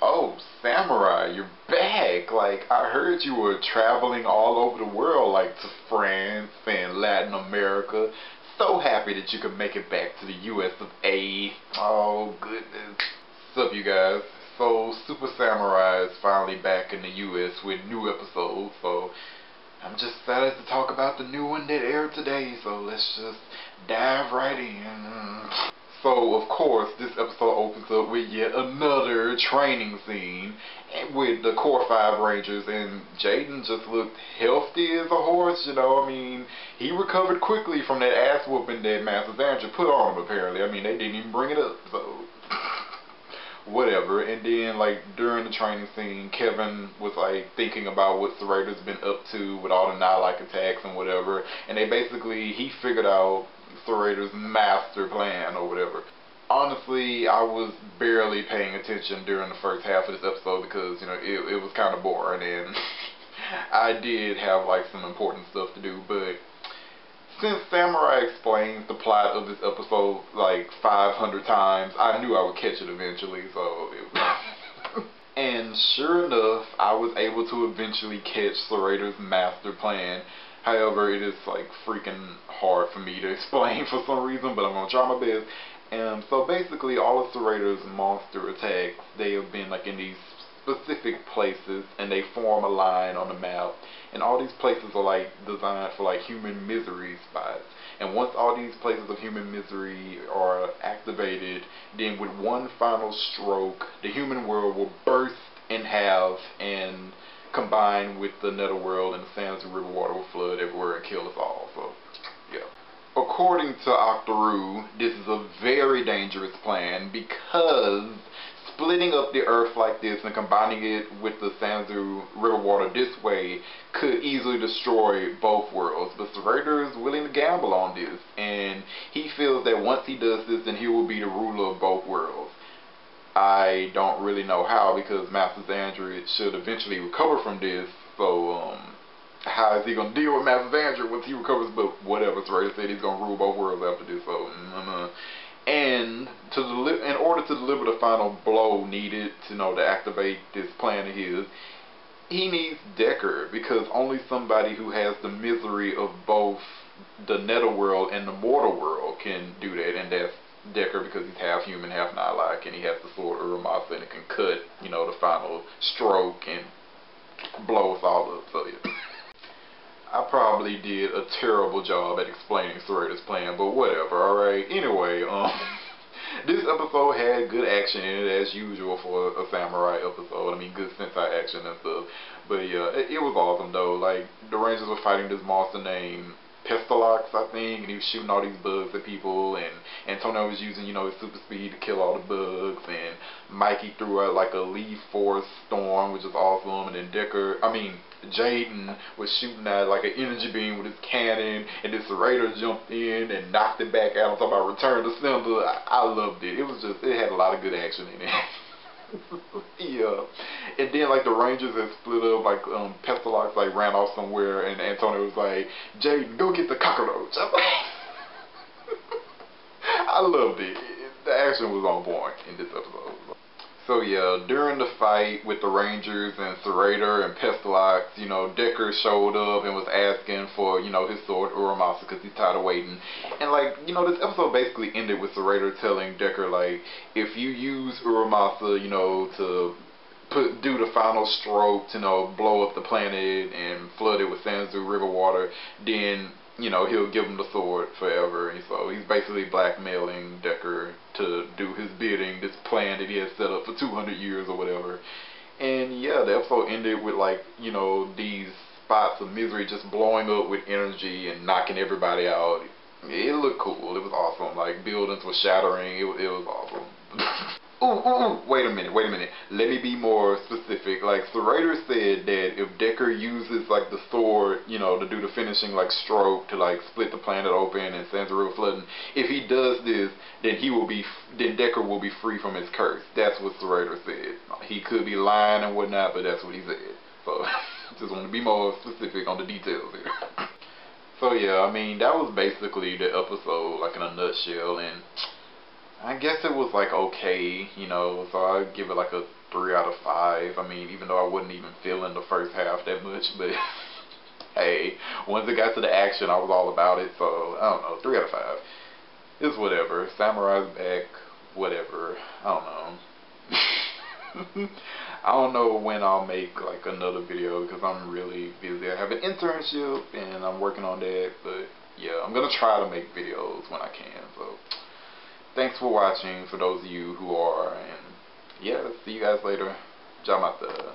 Oh, Samurai, you're back. Like, I heard you were traveling all over the world, like to France and Latin America. So happy that you could make it back to the US of A. Oh, goodness. What's up, you guys? So, Super Samurai is finally back in the US with new episodes, so I'm just excited to talk about the new one that aired today, so let's just dive right in. So, of course, this episode opens up with yet another training scene with the Core 5 Rangers, and Jaden just looked healthy as a horse, you know. I mean, he recovered quickly from that ass whooping that Master Xandra put on him, apparently. I mean, they didn't even bring it up, so whatever. And then, like, during the training scene, Kevin was like thinking about what Serrator's been up to with all the Nightlight attacks and whatever, and he figured out Serrator's master plan or whatever. Honestly, I was barely paying attention during the first half of this episode because, you know, it was kind of boring, and I did have like some important stuff to do. But since Samurai explains the plot of this episode like 500 times, I knew I would catch it eventually, so it was and sure enough, I was able to eventually catch Serrator's master plan. However, it is like freaking hard for me to explain for some reason, but I'm gonna try my best. And so basically, all of Serrator's monster attacks, they have been like in these specific places, and they form a line on the map. And all these places are like designed for like human misery spots. And once all these places of human misery are activated, then with one final stroke, the human world will burst in half and combine with the netherworld, and the sands and river water will flood everywhere and kill us all. So, yeah. According to Octoroo, this is a very dangerous plan because splitting up the earth like this and combining it with the Sanzu river water this way could easily destroy both worlds. But Serrator is willing to gamble on this, and he feels that once he does this, then he will be the ruler of both worlds. I don't really know how, because Master Xandra should eventually recover from this, so how is he going to deal with Master Xandra once he recovers? But whatever, Serrator said he's going to rule both worlds after this, so and in order to deliver the final blow needed to, to activate this plan of his, he needs Decker, because only somebody who has the misery of both the netherworld and the mortal world can do that, and that's Decker, because he's half human, half Nightlight, and he has the sword Urumasa, and it can cut, the final stroke and blow us all up. So yeah. I probably did a terrible job at explaining Serrator's plan, but whatever, alright? Anyway, this episode had good action in it, as usual for a samurai episode. I mean, good sentai action and stuff. But yeah, it was awesome though. Like, the Rangers were fighting this monster named Pestalox, I think, and he was shooting all these bugs at people, and Antonio was using, his super speed to kill all the bugs, and Mikey threw out like a leaf force storm, which is awesome, and then Jaden was shooting at like an energy beam with his cannon, and then Serrator jumped in and knocked it back out. I'm talking about Return to Sender. I loved it. It had a lot of good action in it. Yeah. And then like the Rangers had split up, like Pestalox like ran off somewhere, and Antonio was like, Jaden, go get the cockroach. I loved it. The action was on point in this episode. So yeah, during the fight with the Rangers and Serrator and Pestalox, Decker showed up and was asking for, his sword Urumasa, because he's tired of waiting. And like, this episode basically ended with Serrator telling Decker, like, if you use Urumasa, to do the final stroke to, blow up the planet and flood it with Sanzu river water, then he'll give him the sword forever. And so he's basically blackmailing Decker to do his bidding, this plan that he has set up for 200 years or whatever. And yeah, the episode ended with like, these spots of misery just blowing up with energy and knocking everybody out. It looked cool. It was awesome. Like, buildings were shattering. It was awesome. Ooh, wait a minute. Let me be more specific. Like, Serrator said that if Decker uses, like, the sword, to do the finishing, like, stroke to, like, split the planet open and Sansa River flooding, if he does this, then Decker will be free from his curse. That's what Serrator said. He could be lying and whatnot, but that's what he said. So, just want to be more specific on the details here. So, yeah, I mean, that was basically the episode, like, in a nutshell, and I guess it was like okay, so I'd give it like a 3 out of 5. I mean, even though I wasn't even feeling the first half that much, but hey, once it got to the action, I was all about it. So I don't know, 3 out of 5. It's whatever. Samurai's back, whatever. I don't know. I don't know when I'll make like another video because I'm really busy. I have an internship and I'm working on that, but yeah, I'm gonna try to make videos when I can. So thanks for watching for those of you who are, and yeah, see you guys later. Jamata.